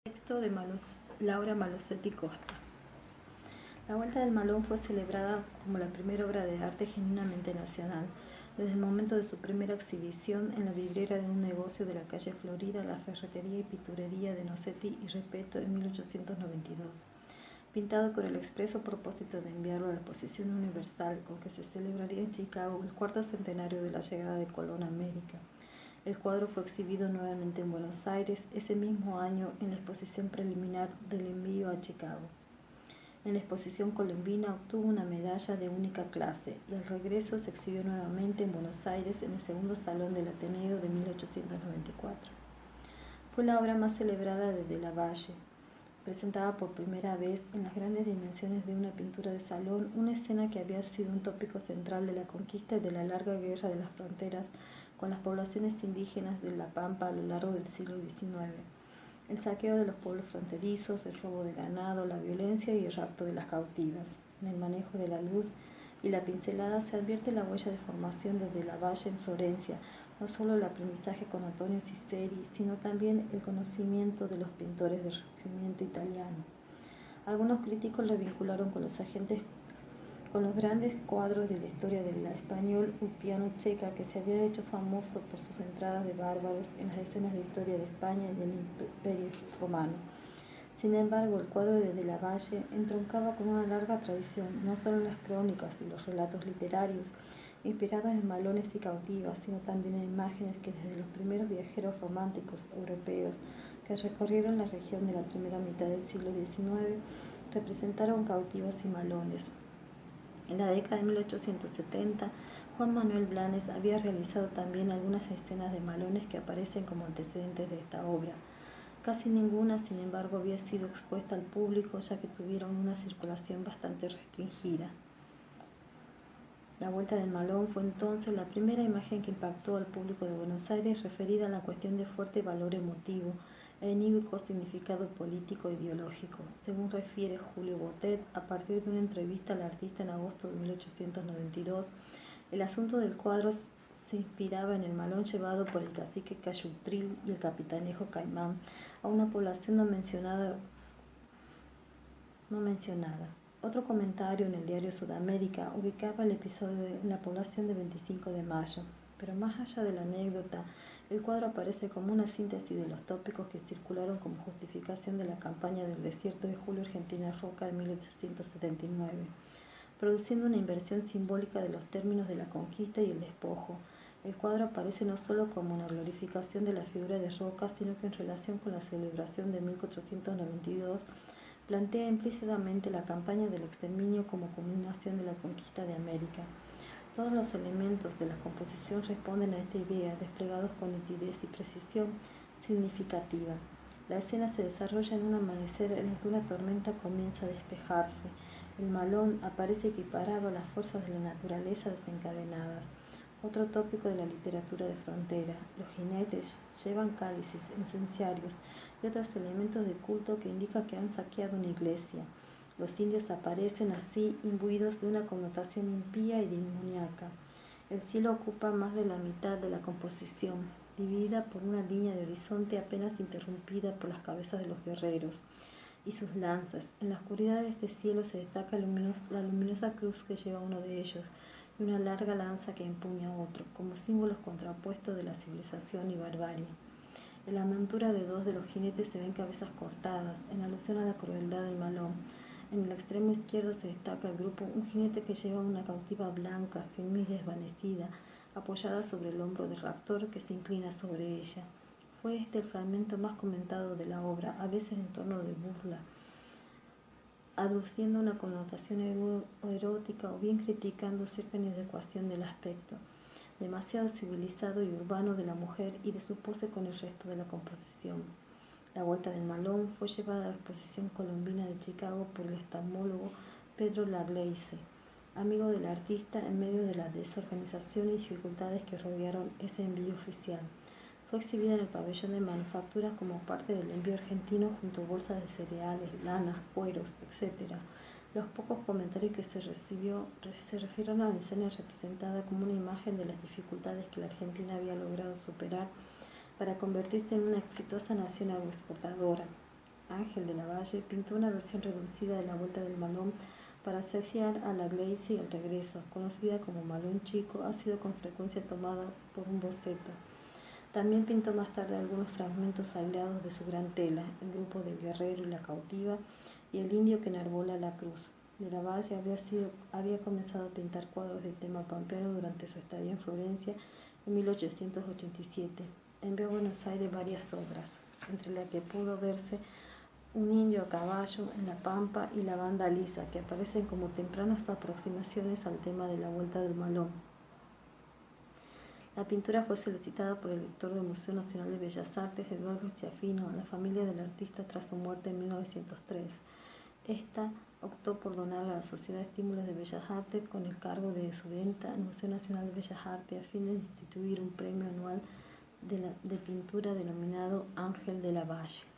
Texto de Laura Malosetti Costa. La Vuelta del Malón fue celebrada como la primera obra de arte genuinamente nacional, desde el momento de su primera exhibición en la vidriera de un negocio de la calle Florida, la ferretería y pinturería de Nocetti y Repetto en 1892, pintado con el expreso propósito de enviarlo a la Exposición Universal con que se celebraría en Chicago el cuarto centenario de la llegada de Colón a América. El cuadro fue exhibido nuevamente en Buenos Aires ese mismo año en la exposición preliminar del envío a Chicago. En la exposición colombina obtuvo una medalla de única clase y al regreso se exhibió nuevamente en Buenos Aires en el segundo Salón del Ateneo de 1894. Fue la obra más celebrada de Lavalle. Presentaba por primera vez en las grandes dimensiones de una pintura de salón una escena que había sido un tópico central de la conquista y de la larga guerra de las fronteras con las poblaciones indígenas de La Pampa a lo largo del siglo XIX. El saqueo de los pueblos fronterizos, el robo de ganado, la violencia y el rapto de las cautivas. En el manejo de la luz y la pincelada se advierte la huella de formación desde Lavalle en Florencia, no solo el aprendizaje con Antonio Ciceri, sino también el conocimiento de los pintores del Renacimiento italiano. Algunos críticos lo vincularon con los grandes cuadros de la historia del español Ulpiano Checa, que se había hecho famoso por sus entradas de bárbaros en las escenas de historia de España y del Imperio Romano. Sin embargo, el cuadro de Lavalle entroncaba con una larga tradición, no solo en las crónicas y los relatos literarios, inspirados en malones y cautivas, sino también en imágenes que desde los primeros viajeros románticos europeos que recorrieron la región de la primera mitad del siglo XIX representaron cautivas y malones. En la década de 1870, Juan Manuel Blanes había realizado también algunas escenas de malones que aparecen como antecedentes de esta obra. Casi ninguna, sin embargo, había sido expuesta al público, ya que tuvieron una circulación bastante restringida. La Vuelta del Malón fue entonces la primera imagen que impactó al público de Buenos Aires referida a la cuestión de fuerte valor emotivo e inequívoco significado político e ideológico, según refiere Julio Botet a partir de una entrevista al artista en agosto de 1892. El asunto del cuadro se inspiraba en el malón llevado por el cacique Cayutril y el capitanejo Caimán a una población no mencionada. Otro comentario en el diario Sudamérica ubicaba el episodio en la población de 25 de Mayo, pero más allá de la anécdota, el cuadro aparece como una síntesis de los tópicos que circularon como justificación de la campaña del desierto de Julio Argentina Roca en 1879, produciendo una inversión simbólica de los términos de la conquista y el despojo. El cuadro aparece no solo como una glorificación de la figura de Roca, sino que en relación con la celebración de 1492 plantea implícitamente la campaña del exterminio como culminación de la conquista de América. Todos los elementos de la composición responden a esta idea, desplegados con nitidez y precisión significativa. La escena se desarrolla en un amanecer en el que una tormenta comienza a despejarse. El malón aparece equiparado a las fuerzas de la naturaleza desencadenadas. Otro tópico de la literatura de frontera. Los jinetes llevan cálices, incenciarios y otros elementos de culto que indican que han saqueado una iglesia. Los indios aparecen así imbuidos de una connotación impía y demoníaca. El cielo ocupa más de la mitad de la composición, dividida por una línea de horizonte apenas interrumpida por las cabezas de los guerreros y sus lanzas. En la oscuridad de este cielo se destaca la luminosa cruz que lleva uno de ellos y una larga lanza que empuña otro, como símbolos contrapuestos de la civilización y barbarie. En la montura de dos de los jinetes se ven cabezas cortadas, en alusión a la crueldad del malón. En el extremo izquierdo se destaca el grupo un jinete que lleva una cautiva blanca, semis desvanecida, apoyada sobre el hombro del raptor que se inclina sobre ella. Fue este el fragmento más comentado de la obra, a veces en tono de burla, aduciendo una connotación erótica o bien criticando cierta inadecuación del aspecto demasiado civilizado y urbano de la mujer y de su pose con el resto de la composición. La Vuelta del Malón fue llevada a la exposición colombina de Chicago por el oftalmólogo Pedro Lagleise, amigo del artista, en medio de la desorganización y dificultades que rodearon ese envío oficial. Fue exhibida en el pabellón de manufacturas como parte del envío argentino junto a bolsas de cereales, lanas, cueros, etc. Los pocos comentarios que se recibió se refieren a la escena representada como una imagen de las dificultades que la Argentina había logrado superar para convertirse en una exitosa nación agroexportadora. Ángel de la Valle, pintó una versión reducida de la Vuelta del Malón para asociar a la Glacie y el regreso. Conocida como Malón Chico, ha sido con frecuencia tomada por un boceto. También pintó más tarde algunos fragmentos aislados de su gran tela, el grupo del guerrero y la cautiva y el indio que enarbola la cruz. De la Valle había comenzado a pintar cuadros de tema pampeano durante su estadía en Florencia en 1887. Envió a Buenos Aires varias obras, entre las que pudo verse Un indio a caballo en la Pampa y La banda lisa, que aparecen como tempranas aproximaciones al tema de la Vuelta del Malón. La pintura fue solicitada por el director del Museo Nacional de Bellas Artes, Eduardo Schiaffino, a la familia del artista tras su muerte en 1903. Esta optó por donarla a la Sociedad de Estímulos de Bellas Artes con el cargo de su venta al Museo Nacional de Bellas Artes a fin de instituir un premio anual de pintura denominado Ángel de la Valle.